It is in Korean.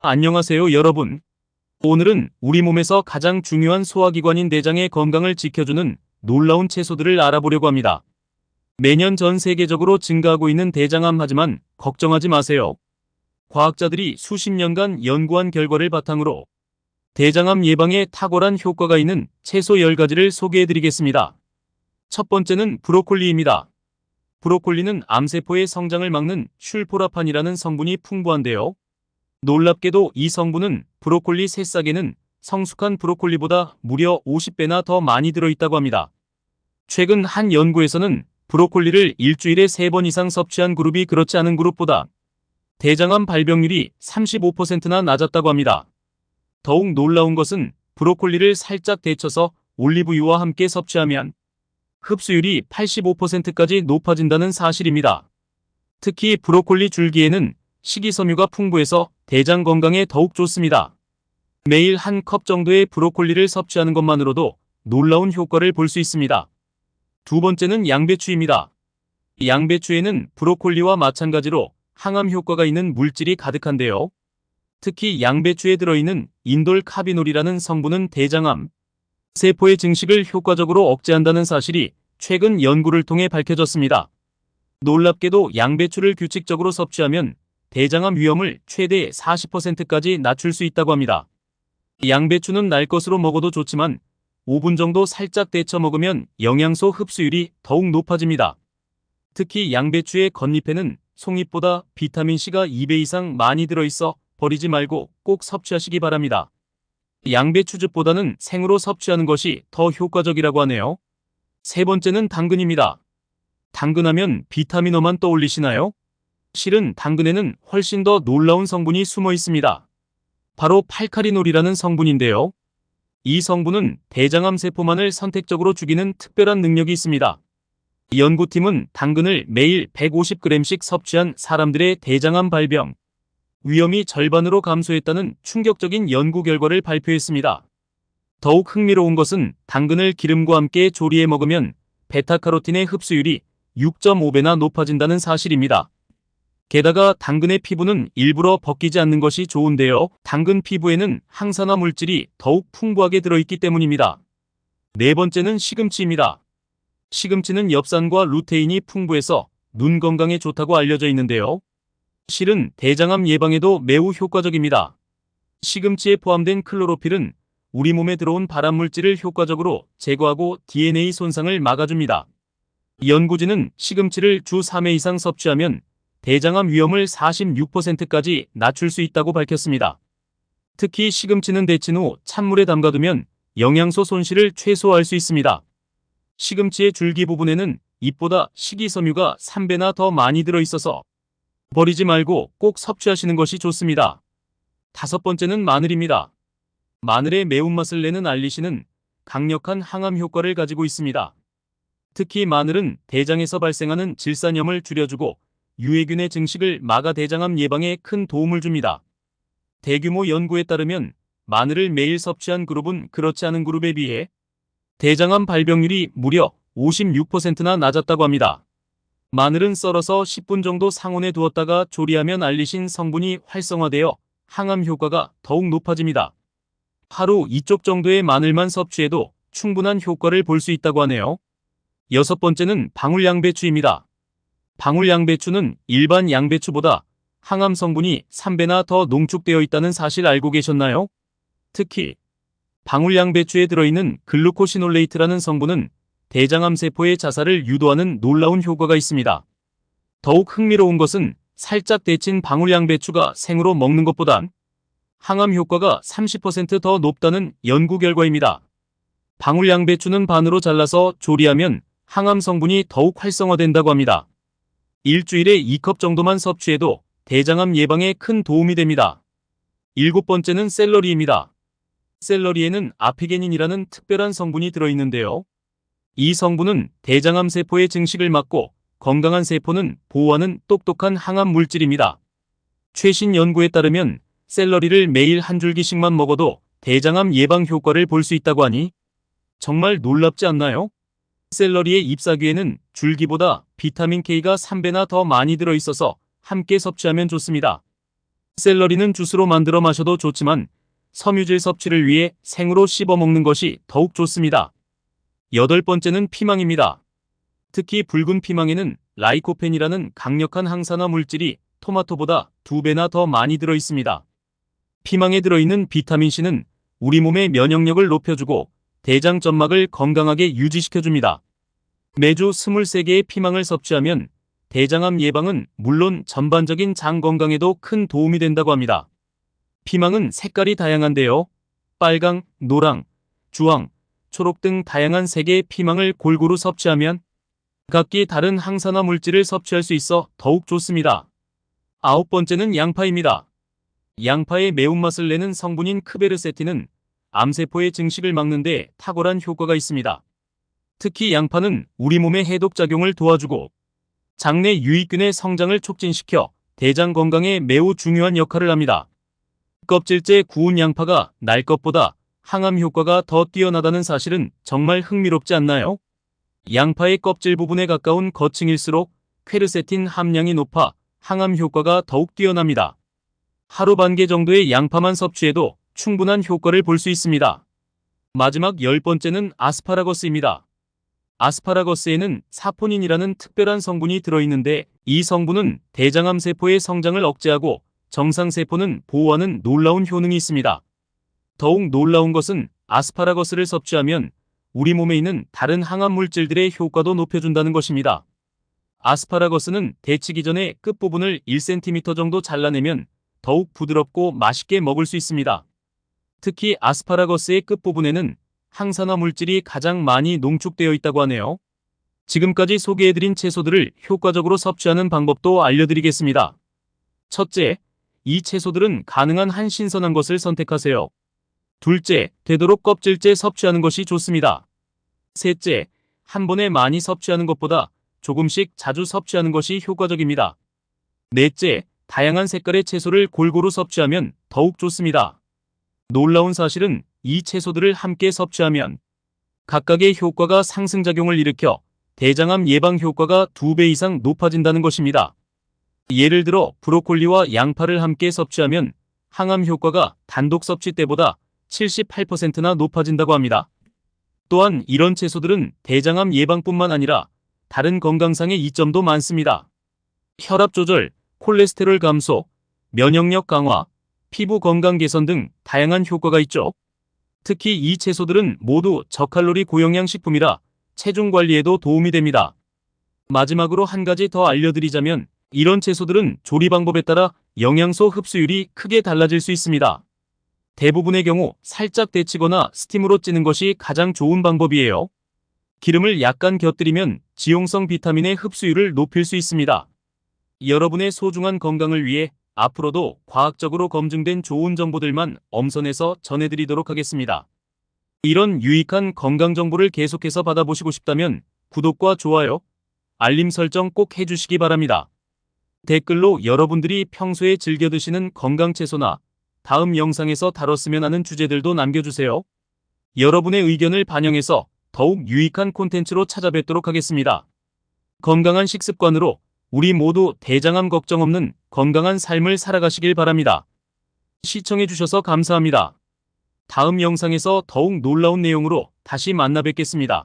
안녕하세요, 여러분. 오늘은 우리 몸에서 가장 중요한 소화기관인 대장의 건강을 지켜주는 놀라운 채소들을 알아보려고 합니다. 매년 전 세계적으로 증가하고 있는 대장암, 하지만 걱정하지 마세요. 과학자들이 수십 년간 연구한 결과를 바탕으로 대장암 예방에 탁월한 효과가 있는 채소 10가지를 소개해드리겠습니다. 첫 번째는 브로콜리입니다. 브로콜리는 암세포의 성장을 막는 슐포라판이라는 성분이 풍부한데요. 놀랍게도 이 성분은 브로콜리 새싹에는 성숙한 브로콜리보다 무려 50배나 더 많이 들어있다고 합니다. 최근 한 연구에서는 브로콜리를 일주일에 3번 이상 섭취한 그룹이 그렇지 않은 그룹보다 대장암 발병률이 35%나 낮았다고 합니다. 더욱 놀라운 것은 브로콜리를 살짝 데쳐서 올리브유와 함께 섭취하면 흡수율이 85%까지 높아진다는 사실입니다. 특히 브로콜리 줄기에는 식이섬유가 풍부해서 대장 건강에 더욱 좋습니다. 매일 한 컵 정도의 브로콜리를 섭취하는 것만으로도 놀라운 효과를 볼 수 있습니다. 두 번째는 양배추입니다. 양배추에는 브로콜리와 마찬가지로 항암 효과가 있는 물질이 가득한데요. 특히 양배추에 들어있는 인돌카비놀이라는 성분은 대장암 세포의 증식을 효과적으로 억제한다는 사실이 최근 연구를 통해 밝혀졌습니다. 놀랍게도 양배추를 규칙적으로 섭취하면 대장암 위험을 최대 40%까지 낮출 수 있다고 합니다. 양배추는 날 것으로 먹어도 좋지만 5분 정도 살짝 데쳐 먹으면 영양소 흡수율이 더욱 높아집니다. 특히 양배추의 겉잎에는 송잎보다 비타민C가 2배 이상 많이 들어있어 버리지 말고 꼭 섭취하시기 바랍니다. 양배추즙보다는 생으로 섭취하는 것이 더 효과적이라고 하네요. 세 번째는 당근입니다. 당근하면 비타민어만 떠올리시나요? 실은 당근에는 훨씬 더 놀라운 성분이 숨어 있습니다. 바로 팔카리놀이라는 성분인데요. 이 성분은 대장암 세포만을 선택적으로 죽이는 특별한 능력이 있습니다. 연구팀은 당근을 매일 150g씩 섭취한 사람들의 대장암 발병 위험이 절반으로 감소했다는 충격적인 연구 결과를 발표했습니다. 더욱 흥미로운 것은 당근을 기름과 함께 조리해 먹으면 베타카로틴의 흡수율이 6.5배나 높아진다는 사실입니다. 게다가 당근의 피부는 일부러 벗기지 않는 것이 좋은데요. 당근 피부에는 항산화 물질이 더욱 풍부하게 들어있기 때문입니다. 네 번째는 시금치입니다. 시금치는 엽산과 루테인이 풍부해서 눈 건강에 좋다고 알려져 있는데요. 실은 대장암 예방에도 매우 효과적입니다. 시금치에 포함된 클로로필은 우리 몸에 들어온 발암 물질을 효과적으로 제거하고 DNA 손상을 막아줍니다. 연구진은 시금치를 주 3회 이상 섭취하면 대장암 위험을 46%까지 낮출 수 있다고 밝혔습니다. 특히 시금치는 데친 후 찬물에 담가두면 영양소 손실을 최소화할 수 있습니다. 시금치의 줄기 부분에는 잎보다 식이섬유가 3배나 더 많이 들어있어서 버리지 말고 꼭 섭취하시는 것이 좋습니다. 다섯 번째는 마늘입니다. 마늘의 매운맛을 내는 알리신은 강력한 항암 효과를 가지고 있습니다. 특히 마늘은 대장에서 발생하는 질산염을 줄여주고 유해균의 증식을 막아 대장암 예방에 큰 도움을 줍니다. 대규모 연구에 따르면 마늘을 매일 섭취한 그룹은 그렇지 않은 그룹에 비해 대장암 발병률이 무려 56%나 낮았다고 합니다. 마늘은 썰어서 10분 정도 상온에 두었다가 조리하면 알리신 성분이 활성화되어 항암 효과가 더욱 높아집니다. 하루 2쪽 정도의 마늘만 섭취해도 충분한 효과를 볼 수 있다고 하네요. 여섯 번째는 방울양배추입니다. 방울양배추는 일반 양배추보다 항암 성분이 3배나 더 농축되어 있다는 사실 알고 계셨나요? 특히 방울양배추에 들어있는 글루코시놀레이트라는 성분은 대장암 세포의 자살을 유도하는 놀라운 효과가 있습니다. 더욱 흥미로운 것은 살짝 데친 방울양배추가 생으로 먹는 것보단 항암 효과가 30% 더 높다는 연구 결과입니다. 방울양배추는 반으로 잘라서 조리하면 항암 성분이 더욱 활성화된다고 합니다. 일주일에 2컵 정도만 섭취해도 대장암 예방에 큰 도움이 됩니다. 일곱 번째는 샐러리입니다. 샐러리에는 아피게닌이라는 특별한 성분이 들어있는데요. 이 성분은 대장암 세포의 증식을 막고 건강한 세포는 보호하는 똑똑한 항암 물질입니다. 최신 연구에 따르면 샐러리를 매일 한 줄기씩만 먹어도 대장암 예방 효과를 볼 수 있다고 하니 정말 놀랍지 않나요? 샐러리의 잎사귀에는 줄기보다 비타민 K가 3배나 더 많이 들어있어서 함께 섭취하면 좋습니다. 샐러리는 주스로 만들어 마셔도 좋지만 섬유질 섭취를 위해 생으로 씹어 먹는 것이 더욱 좋습니다. 여덟 번째는 피망입니다. 특히 붉은 피망에는 라이코펜이라는 강력한 항산화 물질이 토마토보다 2배나 더 많이 들어 있습니다. 피망에 들어있는 비타민C는 우리 몸의 면역력을 높여주고 대장 점막을 건강하게 유지시켜줍니다. 매주 23개의 피망을 섭취하면 대장암 예방은 물론 전반적인 장 건강에도 큰 도움이 된다고 합니다. 피망은 색깔이 다양한데요. 빨강, 노랑, 주황, 초록 등 다양한 색의 피망을 골고루 섭취하면 각기 다른 항산화 물질을 섭취할 수 있어 더욱 좋습니다. 아홉 번째는 양파입니다. 양파의 매운맛을 내는 성분인 크베르세틴은 암세포의 증식을 막는 데 탁월한 효과가 있습니다. 특히 양파는 우리 몸의 해독작용을 도와주고 장내 유익균의 성장을 촉진시켜 대장 건강에 매우 중요한 역할을 합니다. 껍질째 구운 양파가 날 것보다 항암 효과가 더 뛰어나다는 사실은 정말 흥미롭지 않나요? 양파의 껍질 부분에 가까운 거층일수록 퀘르세틴 함량이 높아 항암 효과가 더욱 뛰어납니다. 하루 반 개 정도의 양파만 섭취해도 충분한 효과를 볼 수 있습니다. 마지막 열 번째는 아스파라거스입니다. 아스파라거스에는 사포닌이라는 특별한 성분이 들어있는데 이 성분은 대장암 세포의 성장을 억제하고 정상세포는 보호하는 놀라운 효능이 있습니다. 더욱 놀라운 것은 아스파라거스를 섭취하면 우리 몸에 있는 다른 항암 물질들의 효과도 높여준다는 것입니다. 아스파라거스는 데치기 전에 끝부분을 1cm 정도 잘라내면 더욱 부드럽고 맛있게 먹을 수 있습니다. 특히 아스파라거스의 끝부분에는 항산화 물질이 가장 많이 농축되어 있다고 하네요. 지금까지 소개해드린 채소들을 효과적으로 섭취하는 방법도 알려드리겠습니다. 첫째, 이 채소들은 가능한 한 신선한 것을 선택하세요. 둘째, 되도록 껍질째 섭취하는 것이 좋습니다. 셋째, 한 번에 많이 섭취하는 것보다 조금씩 자주 섭취하는 것이 효과적입니다. 넷째, 다양한 색깔의 채소를 골고루 섭취하면 더욱 좋습니다. 놀라운 사실은 이 채소들을 함께 섭취하면 각각의 효과가 상승작용을 일으켜 대장암 예방 효과가 2배 이상 높아진다는 것입니다. 예를 들어 브로콜리와 양파를 함께 섭취하면 항암 효과가 단독 섭취 때보다 78%나 높아진다고 합니다. 또한 이런 채소들은 대장암 예방뿐만 아니라 다른 건강상의 이점도 많습니다. 혈압 조절, 콜레스테롤 감소, 면역력 강화, 피부 건강 개선 등 다양한 효과가 있죠. 특히 이 채소들은 모두 저칼로리 고영양 식품이라 체중 관리에도 도움이 됩니다. 마지막으로 한 가지 더 알려드리자면 이런 채소들은 조리 방법에 따라 영양소 흡수율이 크게 달라질 수 있습니다. 대부분의 경우 살짝 데치거나 스팀으로 찌는 것이 가장 좋은 방법이에요. 기름을 약간 곁들이면 지용성 비타민의 흡수율을 높일 수 있습니다. 여러분의 소중한 건강을 위해 앞으로도 과학적으로 검증된 좋은 정보들만 엄선해서 전해드리도록 하겠습니다. 이런 유익한 건강 정보를 계속해서 받아보시고 싶다면 구독과 좋아요, 알림 설정 꼭 해주시기 바랍니다. 댓글로 여러분들이 평소에 즐겨 드시는 건강 채소나 다음 영상에서 다뤘으면 하는 주제들도 남겨주세요. 여러분의 의견을 반영해서 더욱 유익한 콘텐츠로 찾아뵙도록 하겠습니다. 건강한 식습관으로 우리 모두 대장암 걱정 없는 건강한 삶을 살아가시길 바랍니다. 시청해주셔서 감사합니다. 다음 영상에서 더욱 놀라운 내용으로 다시 만나 뵙겠습니다.